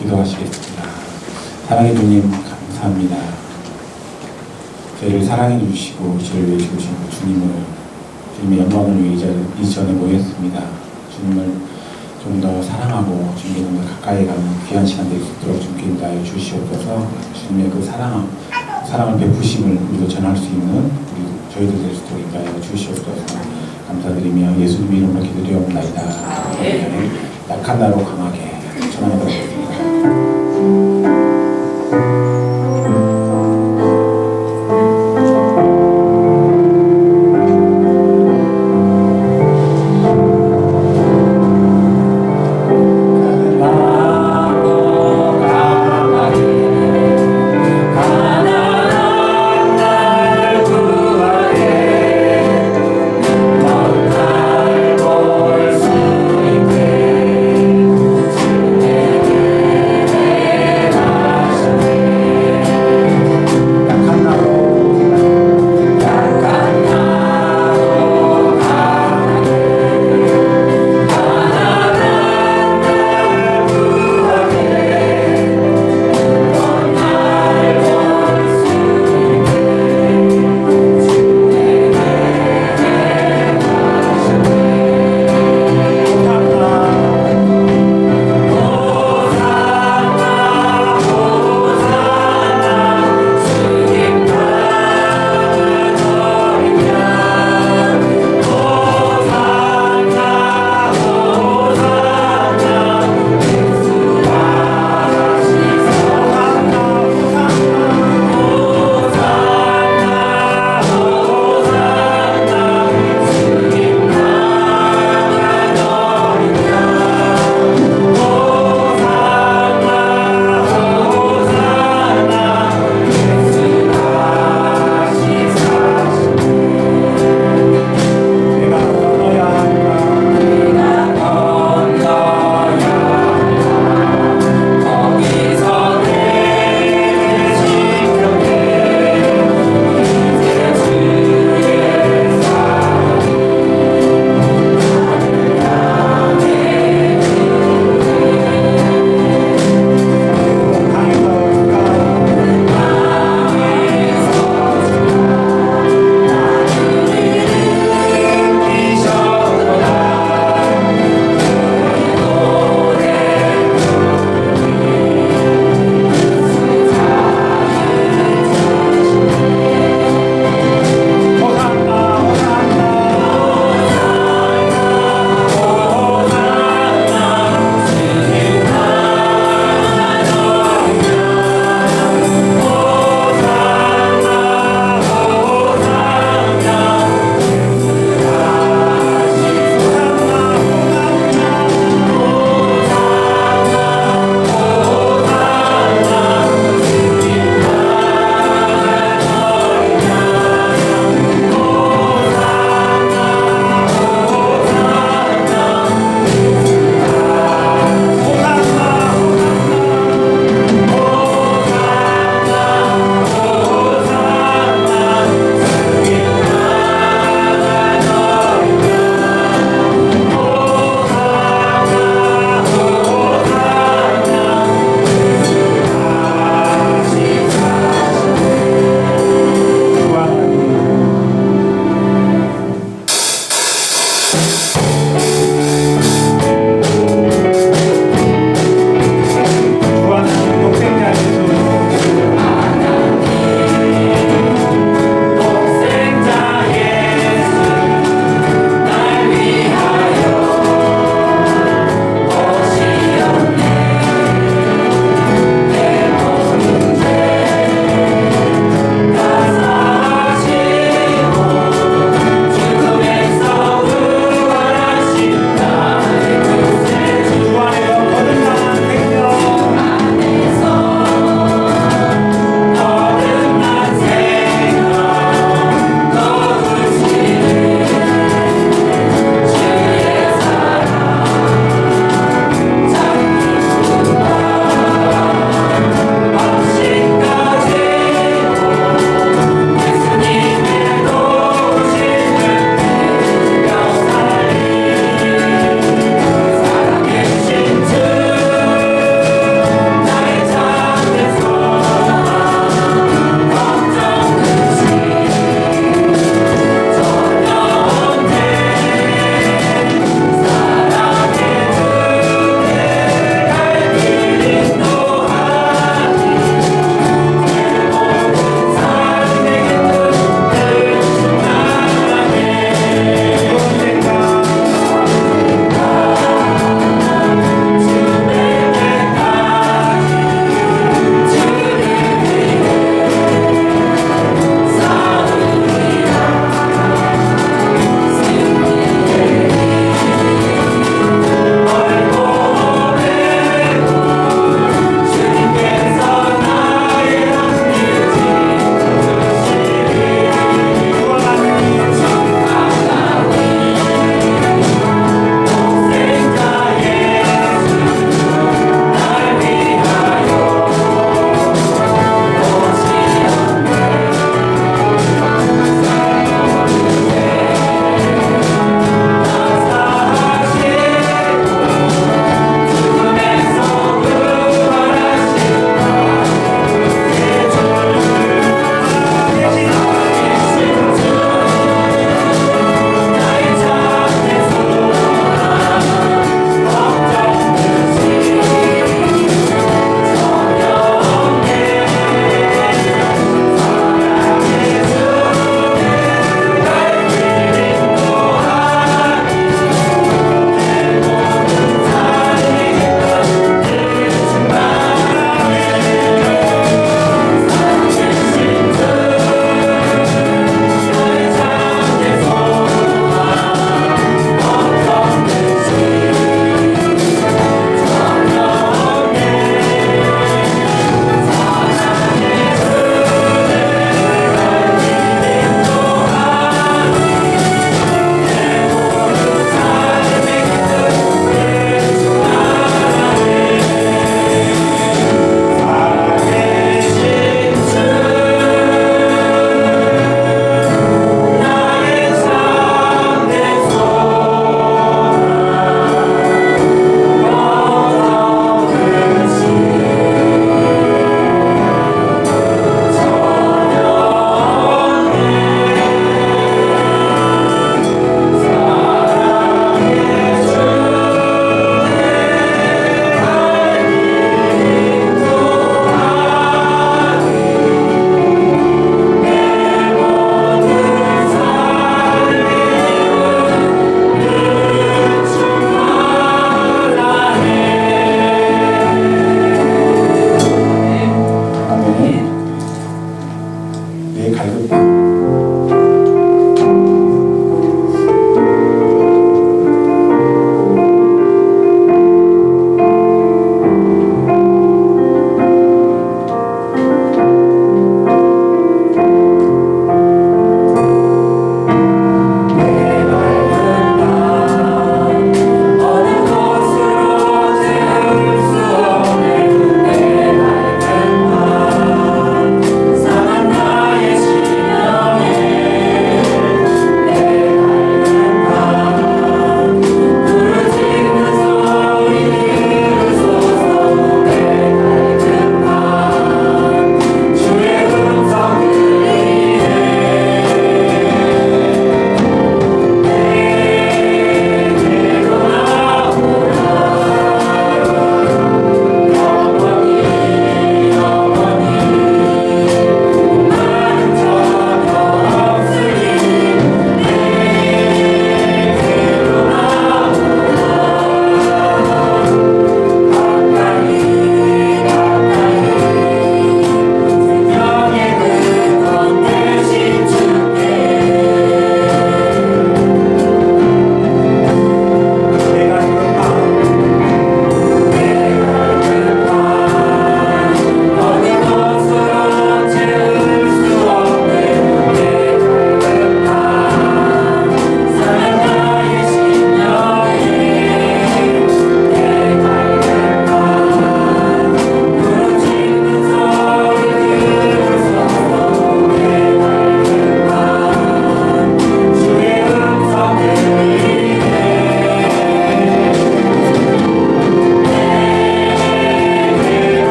기도하시겠습니다. 사랑의 주님 감사합니다. 저희를 사랑해 주시고 저를 위해 주신 주님을, 주님의 영광을 위해 이 전에 모였습니다. 주님을 좀 더 사랑하고 주님께 좀 더 가까이 가는 귀한 시간 될 수 있도록 주님께 인도하여 주시옵소서. 주님의 그 사랑을 베푸심을 우리도 전할 수 있는 저희들 될 수 있도록 인도하여 주시옵소서. 감사드리며 예수님 이름으로 기도드리옵나이다. 약한 나로 강하게 전하도록 하겠습니다.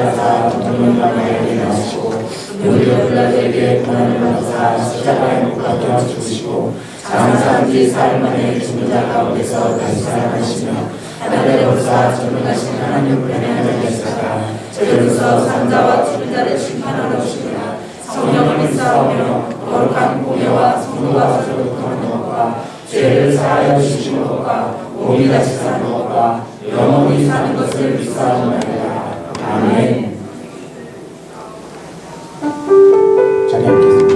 하사 동문방에 나오시고 우리의 불라들에게 고난을 받으사 십자가에 못 박혀 죽으시고 장사한 지 사흘 만에 죽은 자 가운데서 다시 살아나시며 하늘에 오르사 전능하신 하나님 우편에 앉아 계시다가 저리로서 산자와 죽은 자를 심판하러 오시리라. 성령을 믿사오며 거룩한 공예와 성도와 소속하는 것과 죄를 사하여 주시는 것과 몸이 다시 사는 것과 영원히 사는 것을 믿사옵나이다. 아멘. 자리 앉겠습니다.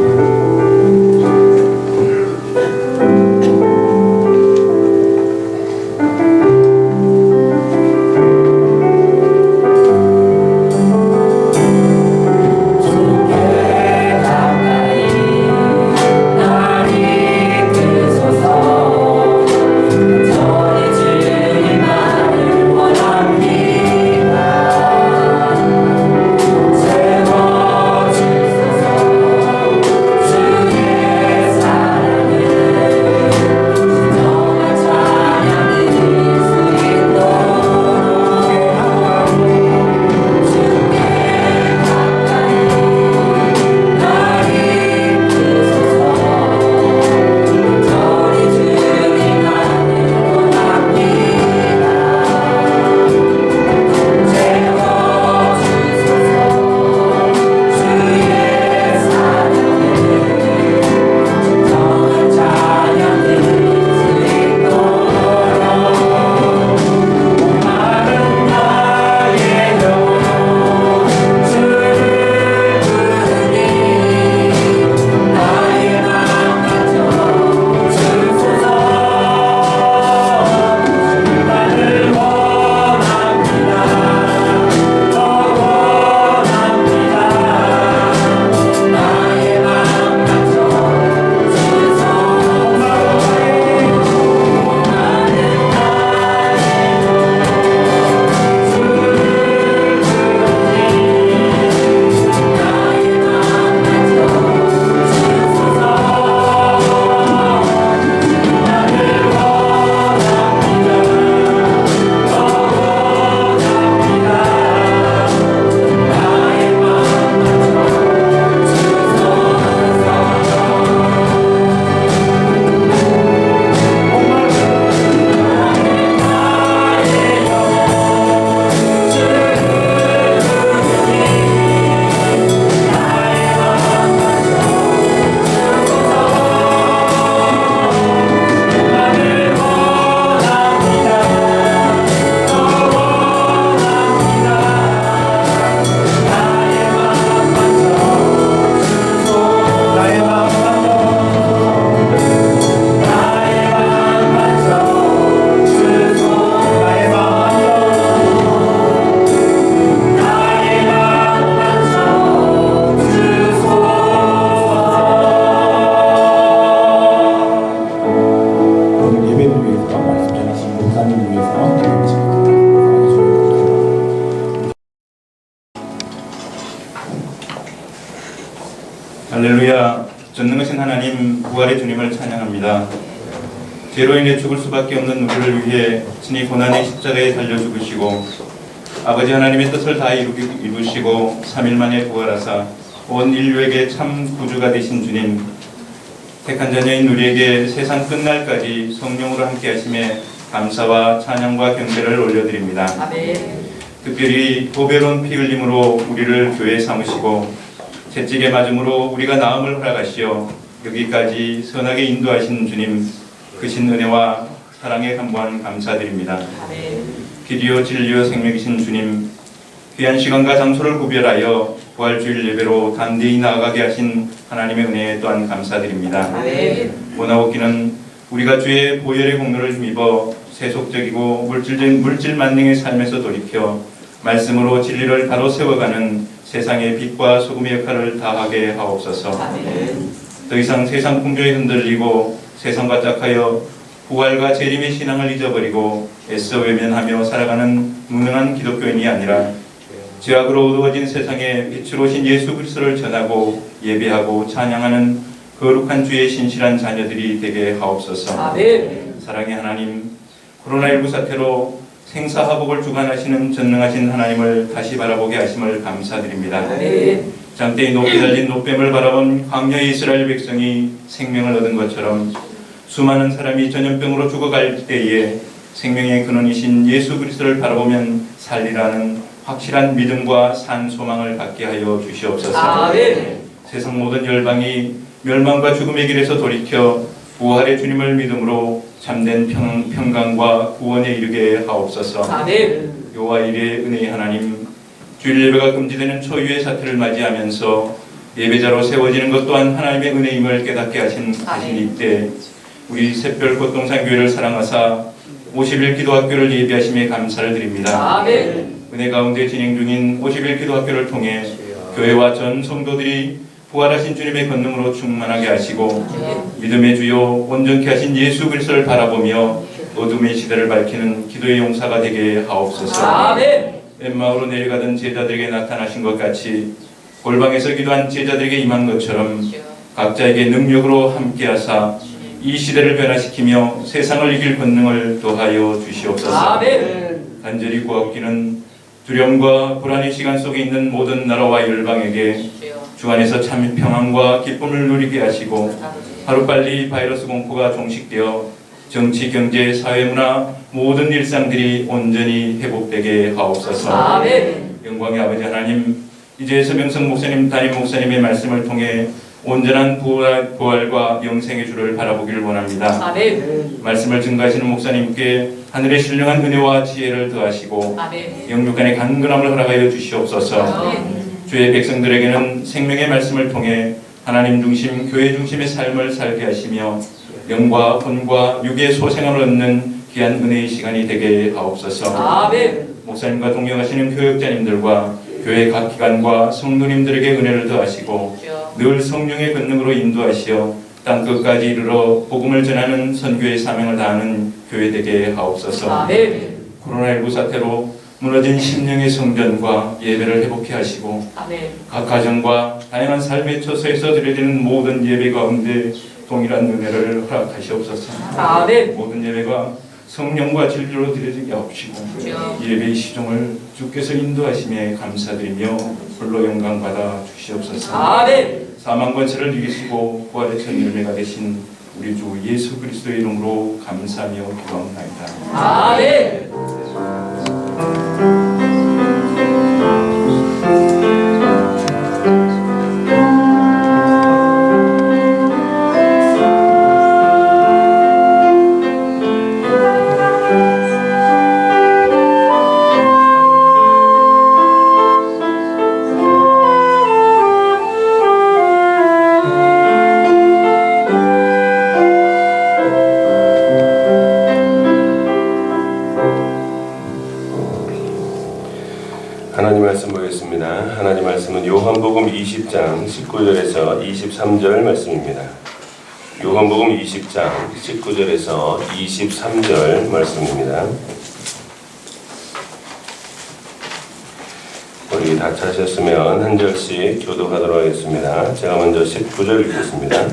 할렐루야. 전능하신 하나님 부활의 주님을 찬양합니다. 죄로 인해 죽을 수밖에 없는 우리를 위해 친히 고난의 십자가에 달려 죽으시고 아버지 하나님의 뜻을 다 이루시고 3일 만에 부활하사 온 인류에게 참 구주가 되신 주님, 택한 자녀인 우리에게 세상 끝날까지 성령으로 함께 하심에 감사와 찬양과 경배를 올려드립니다. 아멘. 특별히 보배로운 피 흘림으로 우리를 교회 삼으시고 채찍에 맞음으로 우리가 나음을 허락하시어 여기까지 선하게 인도하신 주님, 크신 은혜와 사랑에 간구한 감사드립니다. 아멘. 길이요 진리요 생명이신 주님, 귀한 시간과 장소를 구별하여 부활주일 예배로 담대히 나아가게 하신 하나님의 은혜에 또한 감사드립니다. 아멘. 원하옵기는 우리가 주의 보혈의 공로를 힘입어 세속적이고 물질 만능의 삶에서 돌이켜 말씀으로 진리를 바로 세워가는 세상의 빛과 소금의 역할을 다하게 하옵소서. 아멘. 더 이상 세상 풍조에 흔들리고 세상과 짝하여 부활과 재림의 신앙을 잊어버리고 애써 외면하며 살아가는 무능한 기독교인이 아니라 죄악으로 어두워진 세상에 빛으로 오신 예수 그리스도를 전하고 예배하고 찬양하는 거룩한 주의 신실한 자녀들이 되게 하옵소서. 아멘. 사랑의 하나님, 코로나19 사태로 생사화복을 주관하시는 전능하신 하나님을 다시 바라보게 하심을 감사드립니다. 장대에 높이 달린 노뱀을 바라본 광야의 이스라엘 백성이 생명을 얻은 것처럼 수많은 사람이 전염병으로 죽어갈 때에 생명의 근원이신 예수 그리스도를 바라보면 살리라는 확실한 믿음과 산 소망을 갖게 하여 주시옵소서. 아멘. 세상 모든 열방이 멸망과 죽음의 길에서 돌이켜 부활의 주님을 믿음으로 참된 평강과 구원에 이르게 하옵소서. 아멘. 여호와 이레 은혜의 하나님, 주일 예배가 금지되는 초유의 사태를 맞이하면서 예배자로 세워지는 것 또한 하나님의 은혜임을 깨닫게 하신 이때 우리 샛별 꽃동산 교회를 사랑하사 50일 기도학교를 예비하심에 감사를 드립니다. 아멘. 은혜 가운데 진행 중인 50일 기도학교를 통해 교회와 전 성도들이 부활하신 주님의 권능으로 충만하게 하시고 믿음의 주요 온전케 하신 예수 그리스도를 바라보며 어둠의 시대를 밝히는 기도의 용사가 되게 하옵소서. 아멘. 엠마오로 내려가던 제자들에게 나타나신 것 같이 골방에서 기도한 제자들에게 임한 것처럼 각자에게 능력으로 함께하사 이 시대를 변화시키며 세상을 이길 권능을 더하여 주시옵소서. 아멘. 간절히 구하옵기는 두려움과 불안의 시간 속에 있는 모든 나라와 열방에게 주 안에서 참 평안과 기쁨을 누리게 하시고 하루빨리 바이러스 공포가 종식되어 정치, 경제, 사회, 문화 모든 일상들이 온전히 회복되게 하옵소서. 아멘. 영광의 아버지 하나님, 이제 서명석 목사님, 담임 목사님의 말씀을 통해 온전한 부활과 영생의 주를 바라보기를 원합니다. 아멘. 말씀을 증거하시는 목사님께 하늘의 신령한 은혜와 지혜를 더하시고 아멘. 영육간의 강건함을 허락하여 주시옵소서. 아멘. 주의 백성들에게는 생명의 말씀을 통해 하나님 중심, 교회 중심의 삶을 살게 하시며 영과 혼과 육의 소생함을 얻는 귀한 은혜의 시간이 되게 하옵소서. 아멘. 목사님과 동역하시는 교역자님들과 교회 각 기관과 성도님들에게 은혜를 더하시고 늘 성령의 권능으로 인도하시어 땅끝까지 이르러 복음을 전하는 선교의 사명을 다하는 교회 되게 하옵소서. 아멘. 코로나19 사태로 무너진 심령의 성전과 예배를 회복해 하시고 아멘. 각 가정과 다양한 삶의 처소에서 드려지는 모든 예배 가운데 동일한 은혜를 허락하시옵소서. 아멘. 모든 예배가 성령과 진리로 드려지게 하옵시고 예배의 시종을 주께서 인도하심에 감사드리며 홀로 영광 받아 주시옵소서. 아멘. 사망 권세를 이기시고 부활의 첫 열매가 되신 우리 주 예수 그리스도의 이름으로 감사하며 기도합니다. 아멘. 하나님 말씀 보겠습니다. 하나님 말씀은 요한복음 20장 19절에서 23절 말씀입니다. 요한복음 20장 19절에서 23절 말씀입니다. 우리 다 찾으셨으면 한 절씩 교독하도록 하겠습니다. 제가 먼저 19절 읽겠습니다.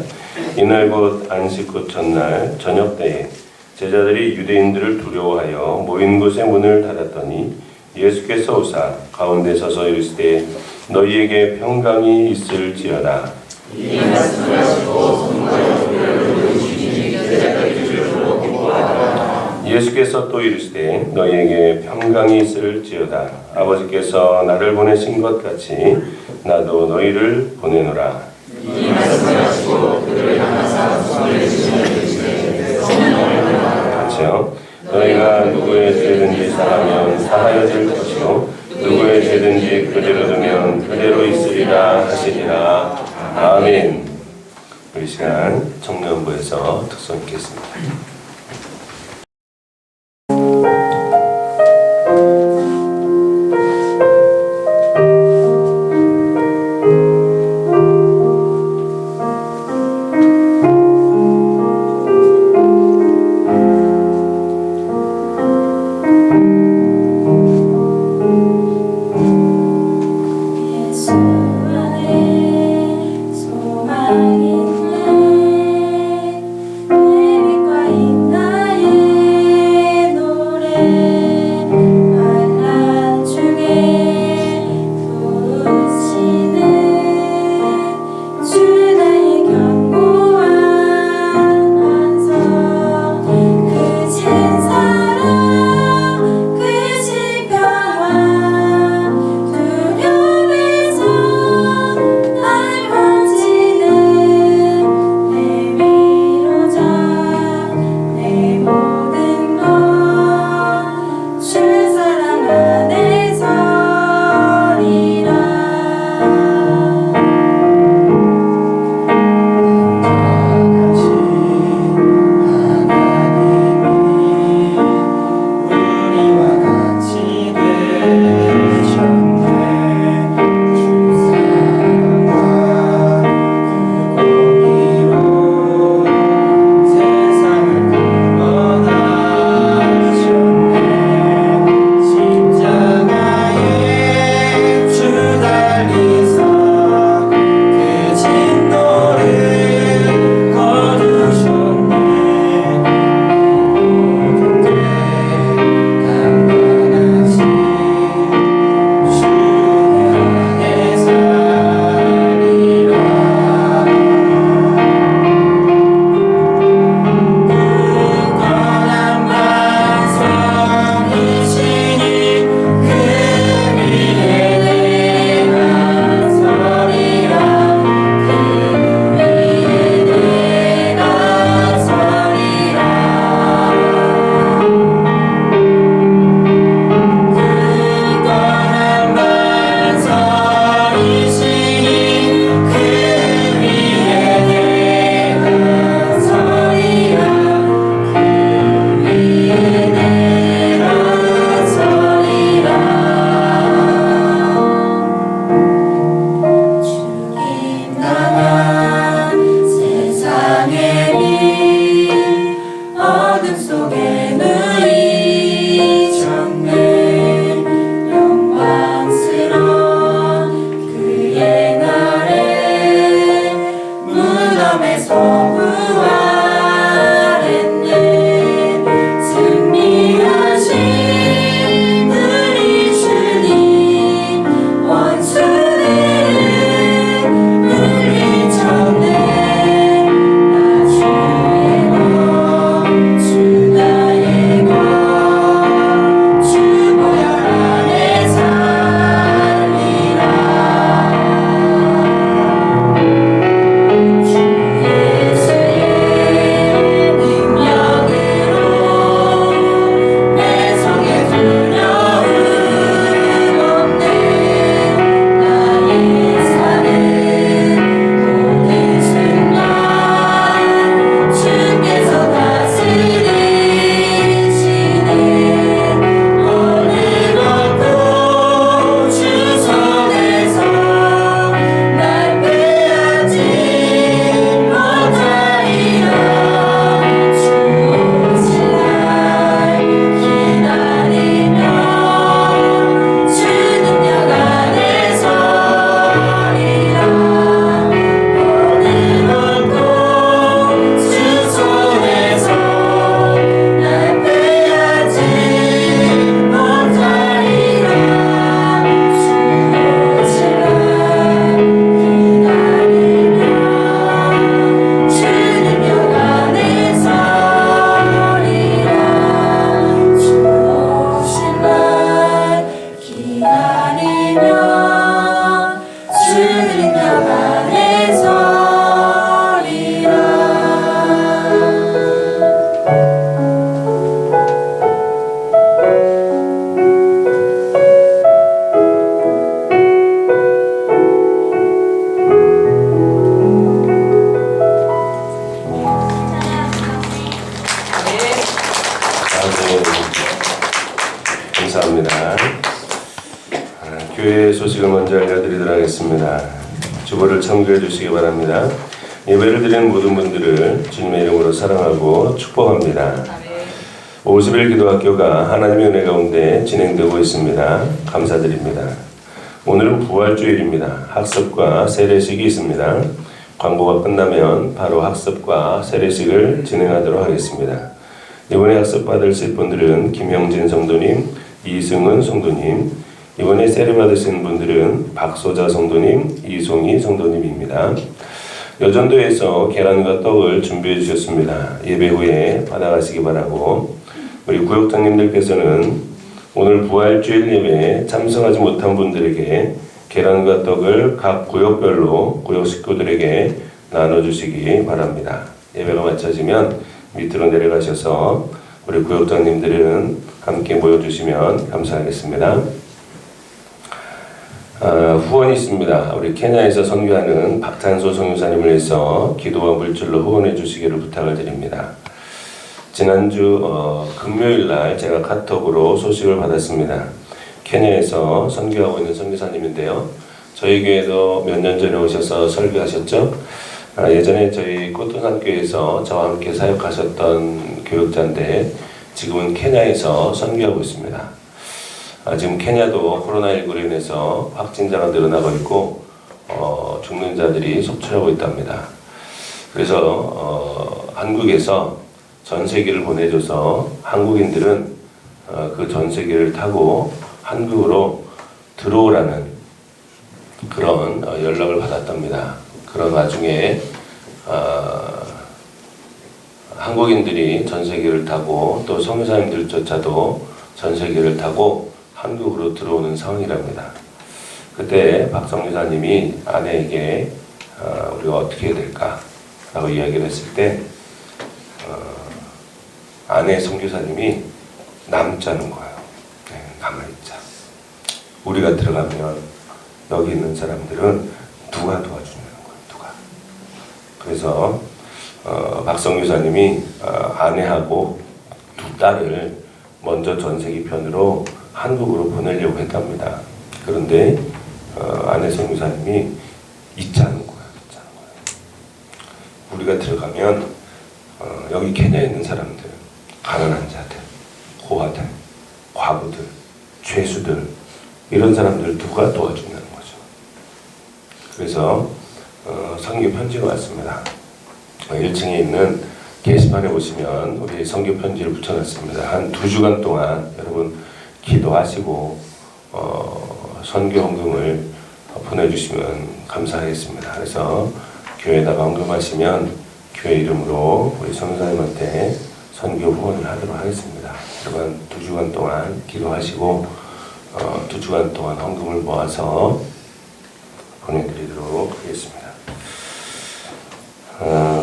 이날 곧 안식 후 첫날 저녁 때에 제자들이 유대인들을 두려워하여 모인 곳의 문을 닫았더니 예수께서 오사 가운데 서서 이르시되 너희에게 평강이 있을지어다. 이 말씀을 하시고 예수께서 또 이르시되 너희에게 평강이 있을지어다. 아버지께서 나를 보내신 것 같이 나도 너희를 보내노라. 이 말씀을 하시고 그들을 향하사 손을 내시되 같이요. 너희가 누구의 죄든지 사하면 사하여질 것이요 누구의 죄든지 그대로 두면 그대로 있으리라 하시리라. 아멘. 우리 시간 청년부에서 특송 읽겠습니다. 예수만의 소망이네 소식을 먼저 알려드리도록 하겠습니다. 주보를 참고해 주시기 바랍니다. 예배를 드리는 모든 분들을 주님의 이름으로 사랑하고 축복합니다. 50일 기도학교가 하나님의 은혜 가운데 진행되고 있습니다. 감사드립니다. 오늘은 부활주일입니다. 학습과 세례식이 있습니다. 광고가 끝나면 바로 학습과 세례식을 진행하도록 하겠습니다. 이번에 학습 받으실 분들은 김영진 성도님, 이승은 성도님, 이번에 세례 받으신 분들은 박소자 성도님, 이송희 성도님입니다. 여전도에서 계란과 떡을 준비해 주셨습니다. 예배 후에 받아가시기 바라고, 우리 구역장님들께서는 오늘 부활주일 예배에 참석하지 못한 분들에게 계란과 떡을 각 구역별로 구역 식구들에게 나눠주시기 바랍니다. 예배가 마쳐지면 밑으로 내려가셔서 우리 구역장님들은 함께 모여주시면 감사하겠습니다. 후원이 있습니다. 우리 케냐에서 선교하는 박탄소 선교사님을 위해서 기도와 물질로 후원해 주시기를 부탁을 드립니다. 지난주 금요일날 제가 카톡으로 소식을 받았습니다. 케냐에서 선교하고 있는 선교사님인데요. 저희 교회도 몇 년 전에 오셔서 설교하셨죠. 예전에 저희 꽃동산교회에서 저와 함께 사역하셨던 교육자인데 지금은 케냐에서 선교하고 있습니다. 지금 케냐도 코로나19로 인해서 확진자가 늘어나고 있고 죽는 자들이 속출하고 있답니다. 그래서 한국에서 전세기를 보내줘서 한국인들은 그 전세기를 타고 한국으로 들어오라는 그런 연락을 받았답니다. 그런 와중에 한국인들이 전세기를 타고 또 선교사님들조차도 전세기를 타고 한국으로 들어오는 상황이랍니다. 그때 박성유사님이 아내에게 우리가 어떻게 해야 될까? 라고 이야기를 했을 때 아내 선교사님이 남자는 거예요. 네, 남아있자. 우리가 들어가면 여기 있는 사람들은 누가 도와주냐는 거예요. 누가. 그래서 박성유사님이 아내하고 두 딸을 먼저 전세기 편으로 한국으로 보내려고 했답니다. 그런데 아내 선교사님이 있자는 거예요. 우리가 들어가면 여기 케냐에 있는 사람들, 가난한 자들, 고아들, 과부들, 죄수들 이런 사람들 누가 도와주냐는 거죠. 그래서 선교 편지가 왔습니다. 1층에 있는 게시판에 보시면 우리 선교 편지를 붙여놨습니다. 한 2주간 동안 여러분 기도하시고 선교 헌금을 보내주시면 감사하겠습니다. 그래서 교회에다가 헌금하시면 교회 이름으로 우리 선교사님한테 선교 후원을 하도록 하겠습니다. 여러분 2주간 동안 기도하시고 2주간 동안 헌금을 모아서 보내드리도록 하겠습니다.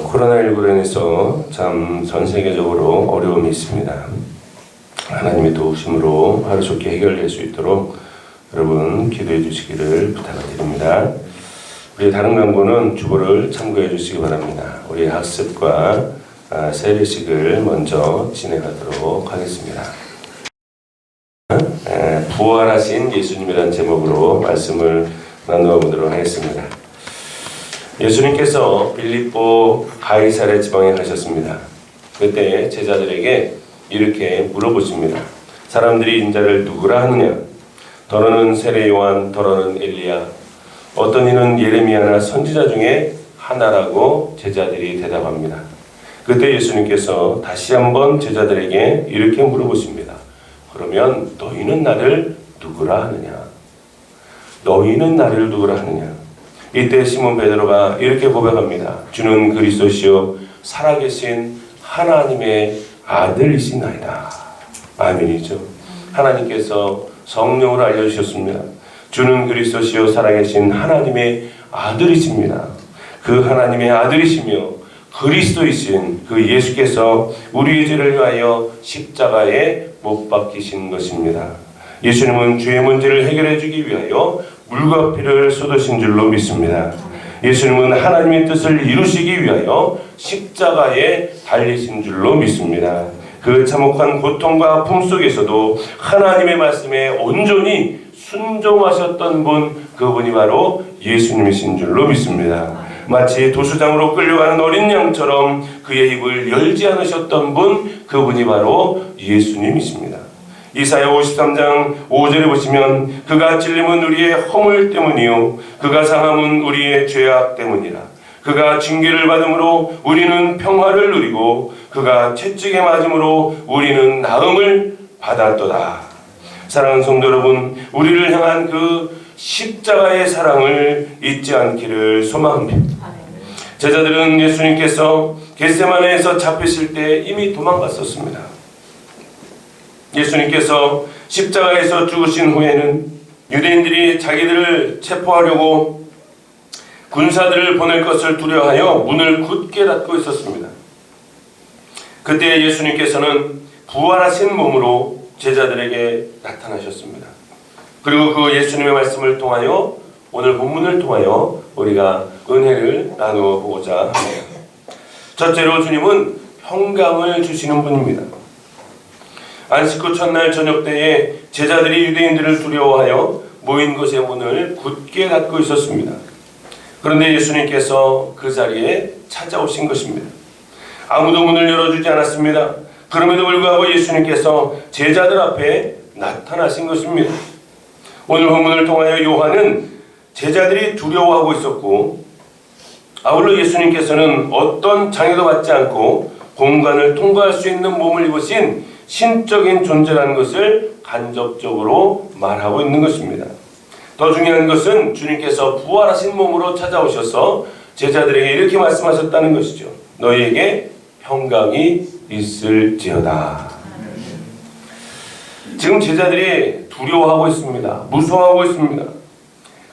코로나19로 인해서 참 전 세계적으로 어려움이 있습니다. 하나님의 도우심으로 하루속히 해결될 수 있도록 여러분 기도해 주시기를 부탁을 드립니다. 우리 다른 광고는 주보를 참고해 주시기 바랍니다. 우리 학습과 세례식을 먼저 진행하도록 하겠습니다. 부활하신 예수님이라는 제목으로 말씀을 나누어 보도록 하겠습니다. 예수님께서 빌립보 가이사랴 지방에 가셨습니다. 그때 제자들에게 이렇게 물어보십니다. 사람들이 인자를 누구라 하느냐? 더러는 세례 요한, 더러는 엘리야, 어떤 이는 예레미야나 선지자 중에 하나라고 제자들이 대답합니다. 그때 예수님께서 다시 한번 제자들에게 이렇게 물어보십니다. 그러면 너희는 나를 누구라 하느냐? 너희는 나를 누구라 하느냐? 이때 시몬 베드로가 이렇게 고백합니다. 주는 그리스도시요 살아계신 하나님의 아들이시나이다. 아멘이죠. 하나님께서 성령으로 알려주셨습니다. 주는 그리스도시요 살아계신 하나님의 아들이십니다. 그 하나님의 아들이시며 그리스도이신 그 예수께서 우리의 죄를 위하여 십자가에 못 박히신 것입니다. 예수님은 죄의 문제를 해결해 주기 위하여 물과 피를 쏟으신 줄로 믿습니다. 예수님은 하나님의 뜻을 이루시기 위하여 십자가에 달리신 줄로 믿습니다. 그 참혹한 고통과 아픔 속에서도 하나님의 말씀에 온전히 순종하셨던 분, 그분이 바로 예수님이신 줄로 믿습니다. 마치 도수장으로 끌려가는 어린 양처럼 그의 입을 열지 않으셨던 분, 그분이 바로 예수님이십니다. 이사야 53장 5절에 보시면 그가 찔림은 우리의 허물 때문이요 그가 상함은 우리의 죄악 때문이라. 그가 징계를 받음으로 우리는 평화를 누리고 그가 채찍에 맞음으로 우리는 나음을 받았도다. 사랑하는 성도 여러분, 우리를 향한 그 십자가의 사랑을 잊지 않기를 소망합니다. 제자들은 예수님께서 겟세마네에서 잡히실 때 이미 도망갔었습니다. 예수님께서 십자가에서 죽으신 후에는 유대인들이 자기들을 체포하려고 군사들을 보낼 것을 두려워하여 문을 굳게 닫고 있었습니다. 그때 예수님께서는 부활하신 몸으로 제자들에게 나타나셨습니다. 그리고 그 예수님의 말씀을 통하여 오늘 본문을 통하여 우리가 은혜를 나누어 보고자 합니다. 첫째로 주님은 평강을 주시는 분입니다. 안식 후 첫날 저녁 때에 제자들이 유대인들을 두려워하여 모인 곳의 문을 굳게 닫고 있었습니다. 그런데 예수님께서 그 자리에 찾아오신 것입니다. 아무도 문을 열어주지 않았습니다. 그럼에도 불구하고 예수님께서 제자들 앞에 나타나신 것입니다. 오늘 본문을 통하여 요한은 제자들이 두려워하고 있었고 아울러 예수님께서는 어떤 장애도 받지 않고 공간을 통과할 수 있는 몸을 입으신 신적인 존재라는 것을 간접적으로 말하고 있는 것입니다. 더 중요한 것은 주님께서 부활하신 몸으로 찾아오셔서 제자들에게 이렇게 말씀하셨다는 것이죠. 너희에게 평강이 있을지어다. 지금 제자들이 두려워하고 있습니다. 무서워하고 있습니다.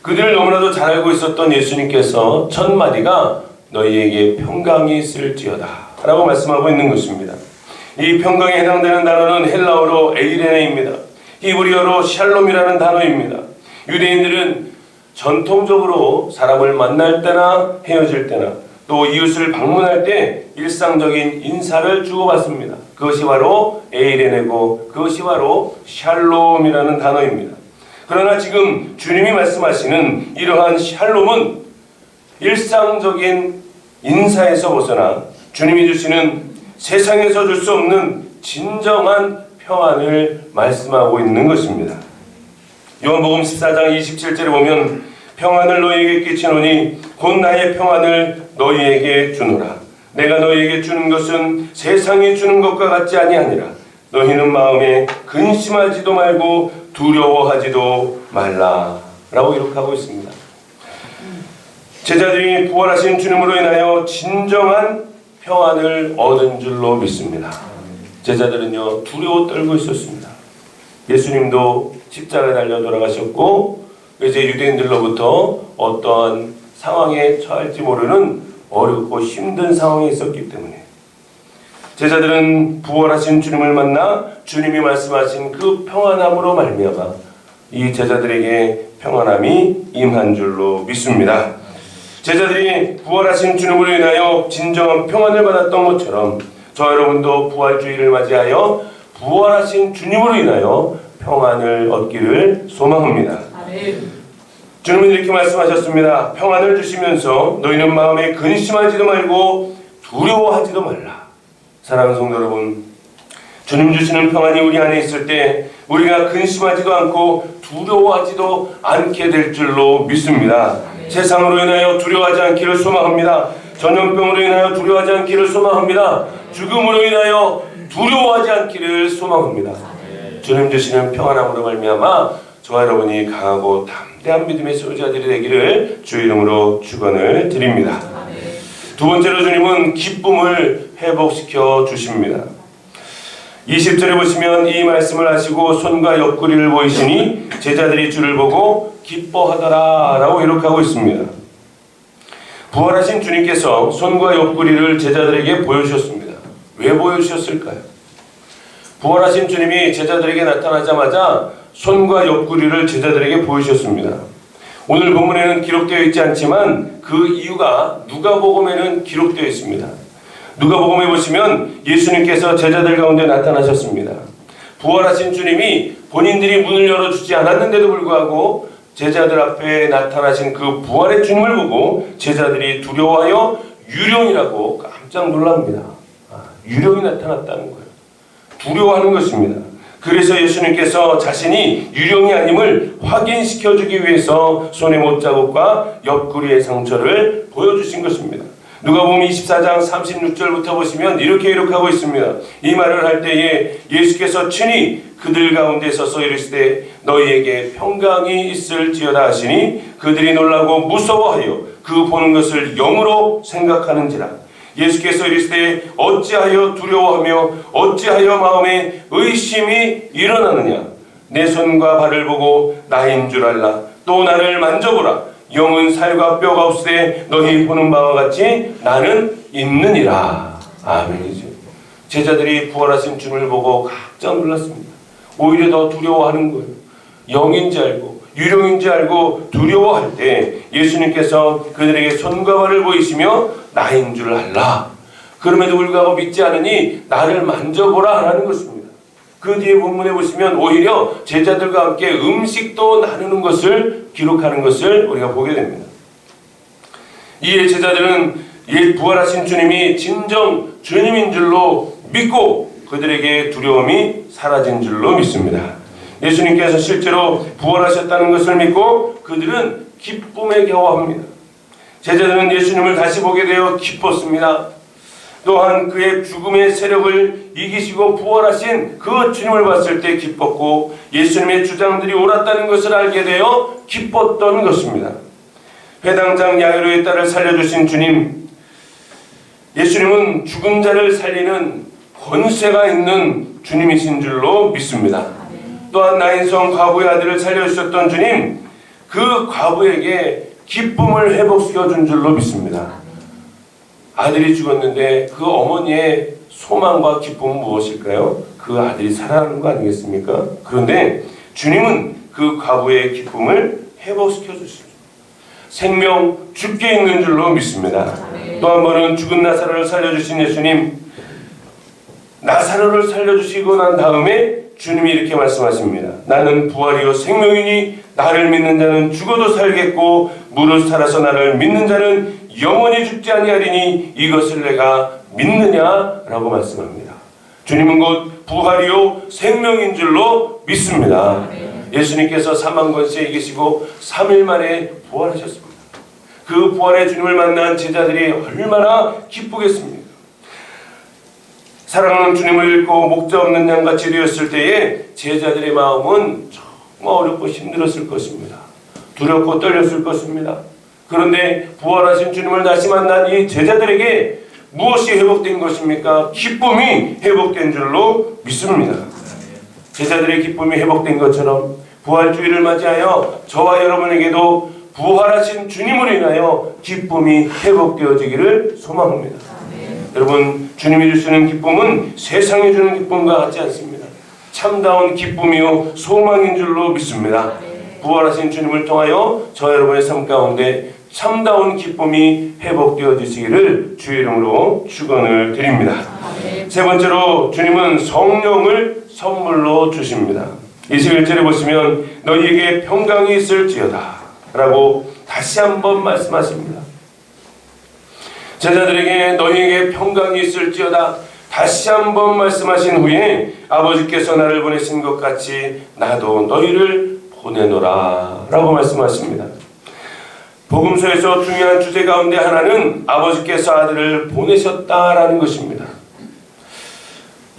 그들을 너무나도 잘 알고 있었던 예수님께서 첫 마디가 너희에게 평강이 있을지어다 라고 말씀하고 있는 것입니다. 이 평강에 해당되는 단어는 헬라어로 에이레네입니다. 히브리어로 샬롬이라는 단어입니다. 유대인들은 전통적으로 사람을 만날 때나 헤어질 때나 또 이웃을 방문할 때 일상적인 인사를 주고받습니다. 그것이 바로 에이레네고 그것이 바로 샬롬이라는 단어입니다. 그러나 지금 주님이 말씀하시는 이러한 샬롬은 일상적인 인사에서 벗어나 주님이 주시는 세상에서 줄 수 없는 진정한 평안을 말씀하고 있는 것입니다. 요한복음 14장 27절에 보면 평안을 너희에게 끼치노니 곧 나의 평안을 너희에게 주노라. 내가 너희에게 주는 것은 세상이 주는 것과 같지 아니하니라. 너희는 마음에 근심하지도 말고 두려워하지도 말라 라고 기록하고 있습니다. 제자들이 부활하신 주님으로 인하여 진정한 평안을 얻은 줄로 믿습니다. 제자들은요 두려워 떨고 있었습니다. 예수님도 십자가에 달려 돌아가셨고 이제 유대인들로부터 어떠한 상황에 처할지 모르는 어렵고 힘든 상황에 있었기 때문에 제자들은 부활하신 주님을 만나 주님이 말씀하신 그 평안함으로 말미암아 이 제자들에게 평안함이 임한 줄로 믿습니다. 제자들이 부활하신 주님으로 인하여 진정한 평안을 받았던 것처럼 저 여러분도 부활주의를 맞이하여 부활하신 주님으로 인하여 평안을 얻기를 소망합니다. 주님은 이렇게 말씀하셨습니다. 평안을 주시면서 너희는 마음에 근심하지도 말고 두려워하지도 말라. 사랑하는 성도 여러분, 주님 주시는 평안이 우리 안에 있을 때 우리가 근심하지도 않고 두려워하지도 않게 될 줄로 믿습니다. 세상으로 인하여 두려워하지 않기를 소망합니다. 전염병으로 인하여 두려워하지 않기를 소망합니다. 죽음으로 인하여 두려워하지 않기를 소망합니다. 주님 주시는 평안함으로 말미암아 저와 여러분이 강하고 담대한 믿음의 소유자들이 되기를 주 이름으로 축원을 드립니다. 두 번째로 주님은 기쁨을 회복시켜 주십니다. 20절에 보시면 이 말씀을 하시고 손과 옆구리를 보이시니 제자들이 주를 보고 기뻐하더라 라고 기록하고 있습니다. 부활하신 주님께서 손과 옆구리를 제자들에게 보여주셨습니다. 왜 보여주셨을까요? 부활하신 주님이 제자들에게 나타나자마자 손과 옆구리를 제자들에게 보여주셨습니다. 오늘 본문에는 기록되어 있지 않지만 그 이유가 누가복음에는 기록되어 있습니다. 누가복음에 보시면 예수님께서 제자들 가운데 나타나셨습니다. 부활하신 주님이 본인들이 문을 열어주지 않았는데도 불구하고 제자들 앞에 나타나신 그 부활의 주님을 보고 제자들이 두려워하여 유령이라고 깜짝 놀랍니다. 유령이 나타났다는 거예요. 두려워하는 것입니다. 그래서 예수님께서 자신이 유령이 아님을 확인시켜주기 위해서 손의 못자국과 옆구리의 상처를 보여주신 것입니다. 누가복음 24장 36절부터 보시면 이렇게 기록하고 있습니다. 이 말을 할 때에 예수께서 친히 그들 가운데 서서 이르시되 너희에게 평강이 있을지어다 하시니 그들이 놀라고 무서워하여 그 보는 것을 영으로 생각하는지라. 예수께서 이르시되 어찌하여 두려워하며 어찌하여 마음에 의심이 일어나느냐. 내 손과 발을 보고 나인 줄 알라. 또 나를 만져보라. 영은 살과 뼈가 없으되 너희 보는 바와 같이 나는 있느니라. 아멘이죠. 제자들이 부활하신 주님을 보고 깜짝 놀랐습니다. 오히려 더 두려워하는 거예요. 영인지 알고 유령인지 알고 두려워할 때 예수님께서 그들에게 손과 발을 보이시며 나인 줄 알라. 그럼에도 불구하고 믿지 않으니 나를 만져보라 하라는 것입니다. 그 뒤에 본문에 보시면 오히려 제자들과 함께 음식도 나누는 것을 기록하는 것을 우리가 보게 됩니다. 이에 제자들은 부활하신 주님이 진정 주님인 줄로 믿고 그들에게 두려움이 사라진 줄로 믿습니다. 예수님께서 실제로 부활하셨다는 것을 믿고 그들은 기쁨에 겨워합니다. 제자들은 예수님을 다시 보게 되어 기뻤습니다. 또한 그의 죽음의 세력을 이기시고 부활하신 그 주님을 봤을 때 기뻤고 예수님의 주장들이 옳았다는 것을 알게 되어 기뻤던 것입니다. 회당장 야이로의 딸을 살려주신 주님, 예수님은 죽은 자를 살리는 권세가 있는 주님이신 줄로 믿습니다. 또한 나인성 과부의 아들을 살려주셨던 주님, 그 과부에게 기쁨을 회복시켜준 줄로 믿습니다. 아들이 죽었는데 그 어머니의 소망과 기쁨은 무엇일까요? 그 아들이 살아나는 거 아니겠습니까? 그런데 주님은 그 과부의 기쁨을 회복시켜 주십니다. 생명 죽게 있는 줄로 믿습니다. 또 한 번은 죽은 나사로를 살려주신 예수님, 나사로를 살려주시고 난 다음에 주님이 이렇게 말씀하십니다. 나는 부활이요 생명이니 나를 믿는 자는 죽어도 살겠고 무릇 살아서 나를 믿는 자는 영원히 죽지 아니하리니 이것을 내가 믿느냐라고 말씀합니다. 주님은 곧 부활이요 생명인 줄로 믿습니다. 예수님께서 사망 권세에 이기시고 3일 만에 부활하셨습니다. 그 부활의 주님을 만난 제자들이 얼마나 기쁘겠습니까? 사랑하는 주님을 잃고 목자 없는 양같이 되었을 때에 제자들의 마음은 정말 어렵고 힘들었을 것입니다. 두렵고 떨렸을 것입니다. 그런데 부활하신 주님을 다시 만난 이 제자들에게 무엇이 회복된 것입니까? 기쁨이 회복된 줄로 믿습니다. 제자들의 기쁨이 회복된 것처럼 부활주의를 맞이하여 저와 여러분에게도 부활하신 주님으로 인하여 기쁨이 회복되어지기를 소망합니다. 여러분, 주님이 주시는 기쁨은 세상이 주는 기쁨과 같지 않습니다. 참다운 기쁨이요 소망인 줄로 믿습니다. 부활하신 주님을 통하여 저 여러분의 삶 가운데 참다운 기쁨이 회복되어지시기를 주의 이름으로 축원을 드립니다. 세 번째로 주님은 성령을 선물로 주십니다. 21절에 보시면 너희에게 평강이 있을지어다 라고 다시 한번 말씀하십니다. 제자들에게 너희에게 평강이 있을지어다 다시 한번 말씀하신 후에 아버지께서 나를 보내신 것 같이 나도 너희를 보내노라 라고 말씀하십니다. 복음서에서 중요한 주제 가운데 하나는 아버지께서 아들을 보내셨다라는 것입니다.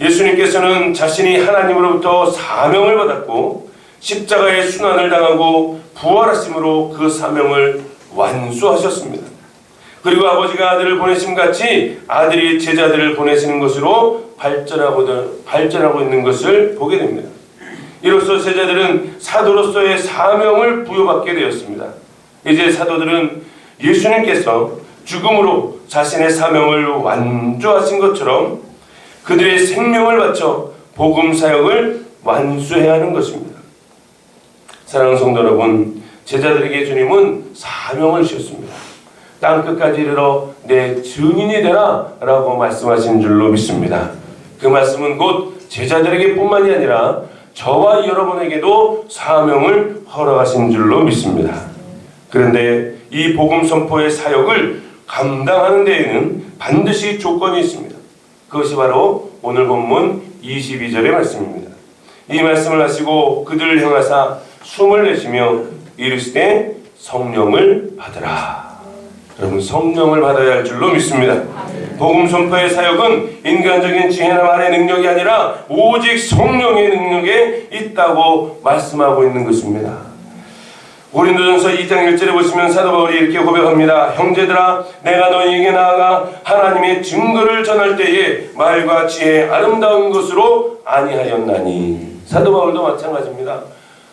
예수님께서는 자신이 하나님으로부터 사명을 받았고 십자가의 순환을 당하고 부활하심으로 그 사명을 완수하셨습니다. 그리고 아버지가 아들을 보내심같이 아들이 제자들을 보내시는 것으로 발전하고 있는 것을 보게 됩니다. 이로써 제자들은 사도로서의 사명을 부여받게 되었습니다. 이제 사도들은 예수님께서 죽음으로 자신의 사명을 완주하신 것처럼 그들의 생명을 바쳐 복음 사역을 완수해야 하는 것입니다. 사랑하는 성도 여러분, 제자들에게 주님은 사명을 주셨습니다. 땅끝까지 이르러 내 증인이 되라 라고 말씀하신 줄로 믿습니다. 그 말씀은 곧 제자들에게 뿐만이 아니라 저와 여러분에게도 사명을 허락하신 줄로 믿습니다. 그런데 이 복음 선포의 사역을 감당하는 데에는 반드시 조건이 있습니다. 그것이 바로 오늘 본문 22절의 말씀입니다. 이 말씀을 하시고 그들을 향하사 숨을 내쉬며 이르시되 성령을 받으라. 여러분, 성령을 받아야 할 줄로 믿습니다. 복음 선포의 사역은 인간적인 지혜나 말의 능력이 아니라 오직 성령의 능력에 있다고 말씀하고 있는 것입니다. 고린도전서 2장 1절에 보시면 사도 바울이 이렇게 고백합니다. 형제들아, 내가 너희에게 나아가 하나님의 증거를 전할 때에 말과 지혜 아름다운 것으로 아니하였나니. 사도 바울도 마찬가지입니다.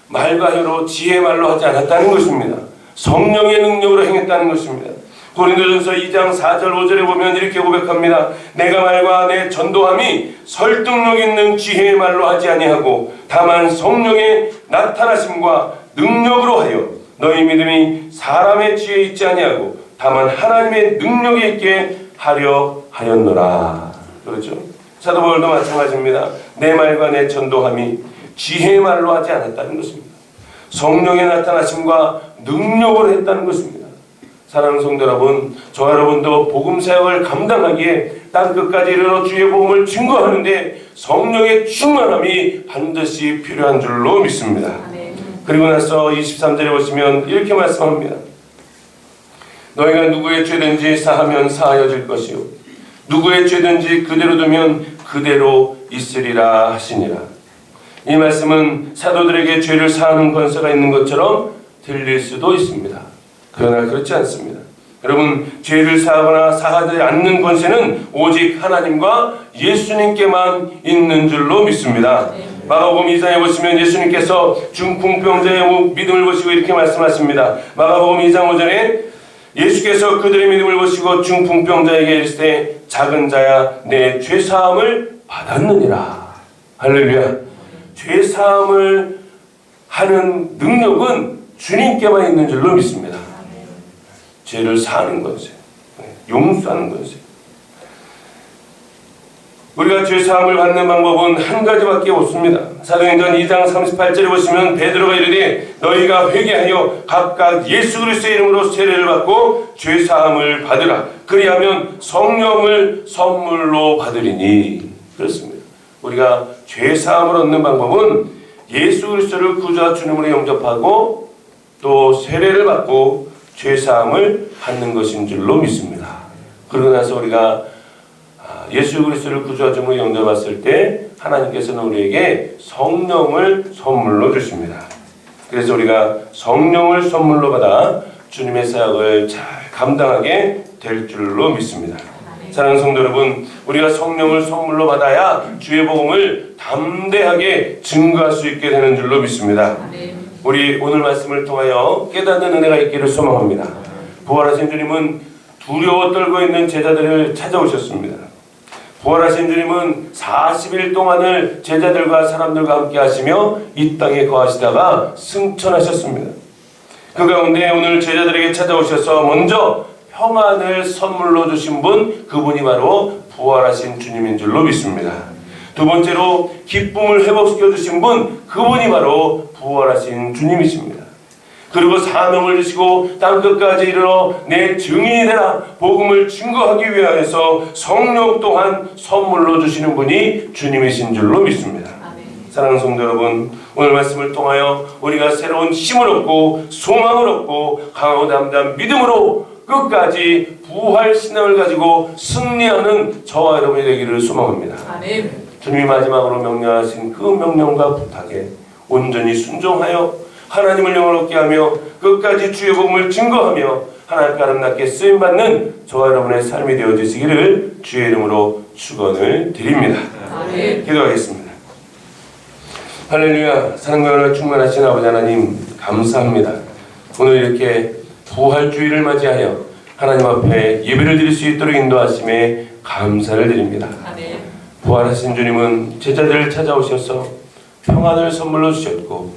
말과 혀로 지혜 말로 하지 않았다는 것입니다. 성령의 능력으로 행했다는 것입니다. 고린도전서 2장 4절 5절에 보면 이렇게 고백합니다. 내가 말과 내 전도함이 설득력 있는 지혜의 말로 하지 아니하고 다만 성령의 나타나심과 능력으로 하여 너희 믿음이 사람의 지혜에 있지 아니하고 다만 하나님의 능력에 있게 하려 하였노라. 그렇죠? 사도 바울도 마찬가지입니다. 내 말과 내 전도함이 지혜의 말로 하지 않았다는 것입니다. 성령의 나타나심과 능력으로 했다는 것입니다. 사랑하는 성도 여러분, 저와 여러분도 복음 사역을 감당하기에 땅끝까지 이르러 주의 복음을 증거하는데 성령의 충만함이 반드시 필요한 줄로 믿습니다. 그리고 나서 23절에 보시면 이렇게 말씀합니다. 너희가 누구의 죄든지 사하면 사하여질 것이요 누구의 죄든지 그대로 두면 그대로 있으리라 하시니라. 이 말씀은 사도들에게 죄를 사하는 권세가 있는 것처럼 들릴 수도 있습니다. 그러나 그렇지 않습니다. 여러분, 죄를 사하거나 사하지 않는 권세는 오직 하나님과 예수님께만 있는 줄로 믿습니다. 마가복음 2장에 보시면 예수님께서 중풍병자의 믿음을 보시고 이렇게 말씀하십니다. 마가복음 2장 5절에 예수께서 그들의 믿음을 보시고 중풍병자에게 이르시되 작은 자야 내 죄사함을 받았느니라. 할렐루야. 죄사함을 하는 능력은 주님께만 있는 줄로 믿습니다. 죄를 사하는 권세, 용서하는 권세. 우리가 죄사함을 받는 방법은 한 가지밖에 없습니다. 사도행전 2장 38절에 보시면 베드로가 이르되 너희가 회개하여 각각 예수 그리스도의 이름으로 세례를 받고 죄사함을 받으라. 그리하면 성령을 선물로 받으리니. 그렇습니다. 우리가 죄사함을 얻는 방법은 예수 그리스도를 구주와 주님으로 영접하고 또 세례를 받고 죄사함을 받는 것인 줄로 믿습니다. 그러고 나서 우리가 예수 그리스도를 구주와 주님으로 영접했을 때 하나님께서는 우리에게 성령을 선물로 주십니다. 그래서 우리가 성령을 선물로 받아 주님의 사역을 잘 감당하게 될 줄로 믿습니다. 사랑하는 성도 여러분, 우리가 성령을 선물로 받아야 주의 복음을 담대하게 증거할 수 있게 되는 줄로 믿습니다. 우리 오늘 말씀을 통하여 깨닫는 은혜가 있기를 소망합니다. 부활하신 주님은 두려워 떨고 있는 제자들을 찾아오셨습니다. 부활하신 주님은 40일 동안을 제자들과 사람들과 함께 하시며 이 땅에 거하시다가 승천하셨습니다. 그 가운데 오늘 제자들에게 찾아오셔서 먼저 평안을 선물로 주신 분, 그분이 바로 부활하신 주님인 줄로 믿습니다. 두 번째로 기쁨을 회복시켜 주신 분, 그분이 바로 부활하신 주님이십니다. 그리고 사명을 주시고 땅끝까지 이르러 내 증인이 되라 복음을 증거하기 위하여서 성령 또한 선물로 주시는 분이 주님이신 줄로 믿습니다. 사랑하는 성도 여러분, 오늘 말씀을 통하여 우리가 새로운 힘을 얻고 소망을 얻고 강하고 담대한 믿음으로 끝까지 부활 신앙을 가지고 승리하는 저와 여러분이 되기를 소망합니다. 주님이 마지막으로 명령하신 그 명령과 부탁에 온전히 순종하여 하나님을 영원롭게 하며 끝까지 주의 복음을 증거하며 하나님께 아름답게 쓰임받는 저와 여러분의 삶이 되어주시기를 주의 이름으로 축원을 드립니다. 기도하겠습니다. 할렐루야. 사랑과 은혜로 충만하신 아버지 하나님 감사합니다. 오늘 이렇게 부활주의를 맞이하여 하나님 앞에 예배를 드릴 수 있도록 인도하심에 감사를 드립니다. 부활하신 주님은 제자들을 찾아오셔서 평안을 선물로 주셨고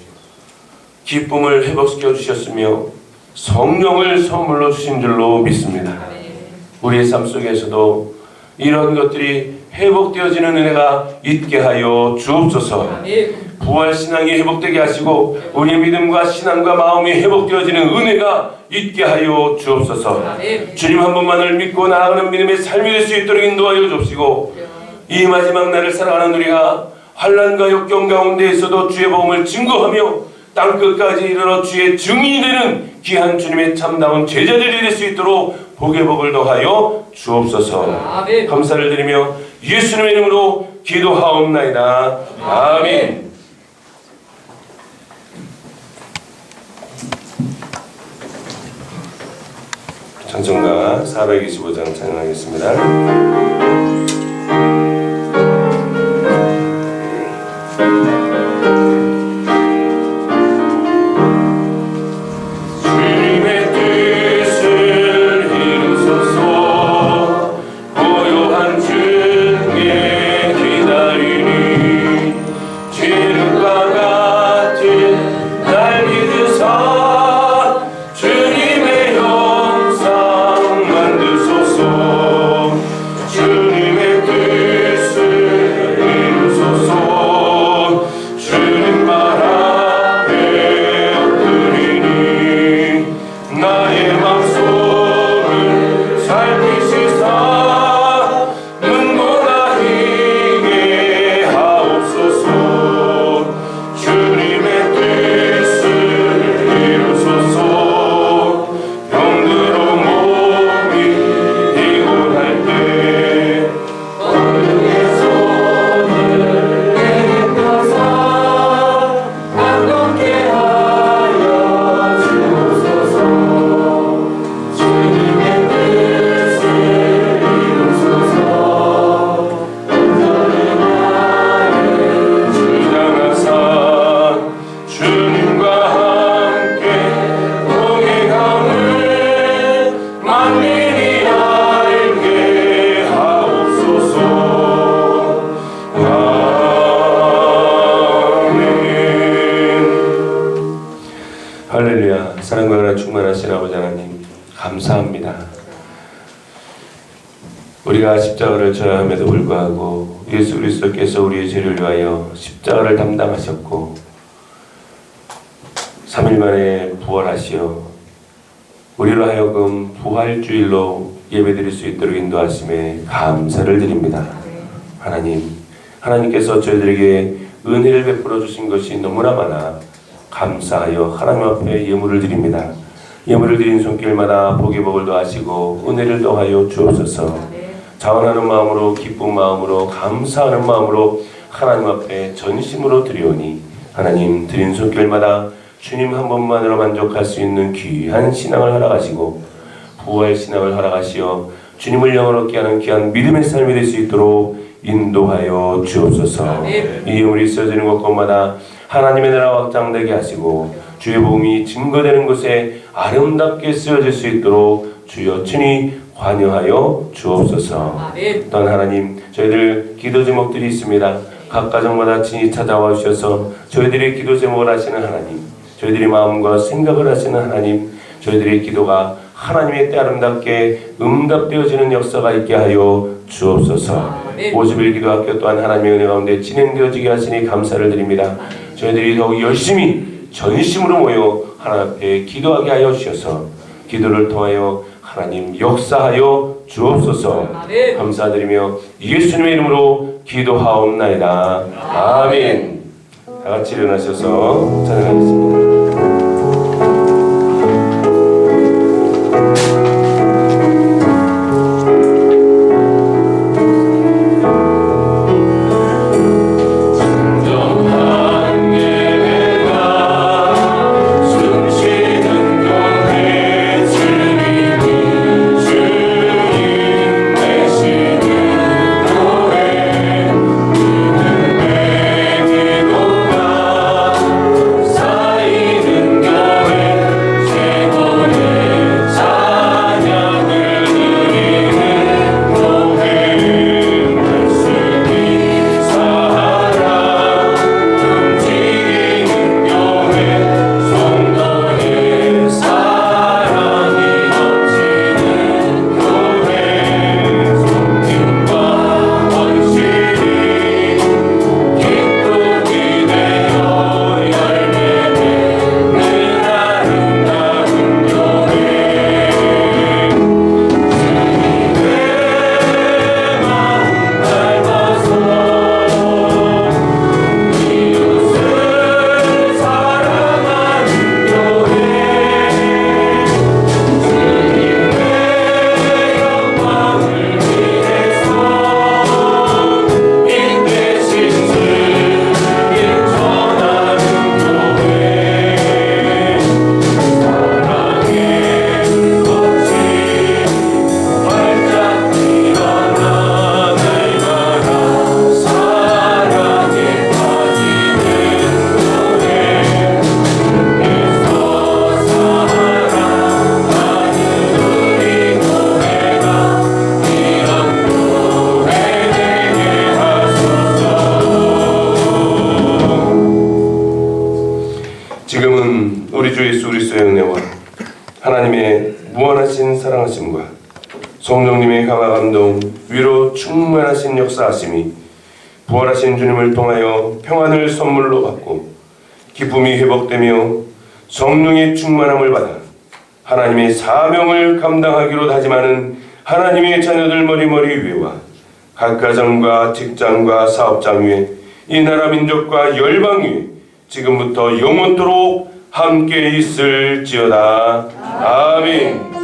기쁨을 회복시켜 주셨으며 성령을 선물로 주신 줄로 믿습니다. 우리의 삶 속에서도 이런 것들이 회복되어지는 은혜가 있게 하여 주옵소서. 부활 신앙이 회복되게 하시고 우리의 믿음과 신앙과 마음이 회복되어지는 은혜가 있게 하여 주옵소서. 주님 한 분만을 믿고 나아가는 믿음의 삶이 될 수 있도록 인도하여 주옵시고 이 마지막 날을 살아가는 우리가 환난과 역경 가운데에서도 주의 복음을 증거하며 땅끝까지 이르러 주의 증인이 되는 귀한 주님의 참다운 제자들이 될 수 있도록 복의 복을 더하여 주옵소서. 감사를 드리며 예수님의 이름으로 기도하옵나이다. 아멘. 찬송가 425장 찬양하겠습니다. 할렐루야. 사랑과 은혜로 충만하신 아버지 하나님 감사합니다. 우리가 십자가를 져야 함에도 불구하고 예수 그리스도께서 우리의 죄를 위하여 십자가를 담당하셨고 3일 만에 부활하시어 우리로 하여금 부활주일로 예배드릴 수 있도록 인도하심에 감사를 드립니다. 하나님께서 저희들에게 은혜를 베풀어 주신 것이 너무나 많아 감사하여 하나님 앞에 예물을 드립니다. 예물을 드린 손길마다 복의 복을 더하시고 은혜를 더하여 주옵소서. 자원하는 마음으로 기쁜 마음으로 감사하는 마음으로 하나님 앞에 전심으로 드리오니 하나님 드린 손길마다 주님 한 분만으로 만족할 수 있는 귀한 신앙을 허락하시고 부활 신앙을 허락하시어 주님을 영원롭게 하는 귀한 믿음의 삶이 될 수 있도록 인도하여 주옵소서. 이 예물이 쓰여지는 곳곳마다 하나님의 나라 확장되게 하시고 주의 복음이 증거되는 곳에 아름답게 쓰여질 수 있도록 주여 친히 관여하여 주옵소서. 또한 하나님, 저희들 기도 제목들이 있습니다. 각 가정마다 친히 찾아와 주셔서 저희들의 기도 제목을 하시는 하나님, 저희들의 마음과 생각을 하시는 하나님, 저희들의 기도가 하나님의 때 아름답게 응답되어지는 역사가 있게 하여 주옵소서. 50일 기도학교 또한 하나님의 은혜 가운데 진행되어지게 하시니 감사를 드립니다. 저희들이 더욱 열심히 전심으로 모여 하나님 앞에 기도하게 하여 주셔서 기도를 통하여 하나님 역사하여 주옵소서. 감사드리며 예수님의 이름으로 기도하옵나이다. 아멘. 다 같이 일어나셔서 찬양하겠습니다. 사이 그리스도의 은혜와 하나님의 무한하신 사랑하심과 성령님의 강화 감동, 위로 충만하신 역사하심이 부활하신 주님을 통하여 평안을 선물로 받고 기쁨이 회복되며 성령의 충만함을 받아 하나님의 사명을 감당하기로 다짐하는 하나님의 자녀들 머리머리 위에와 각 가정과 직장과 사업장 위에 이 나라 민족과 열방 위에 지금부터 영원토록 함께 있을지어다. 아멘.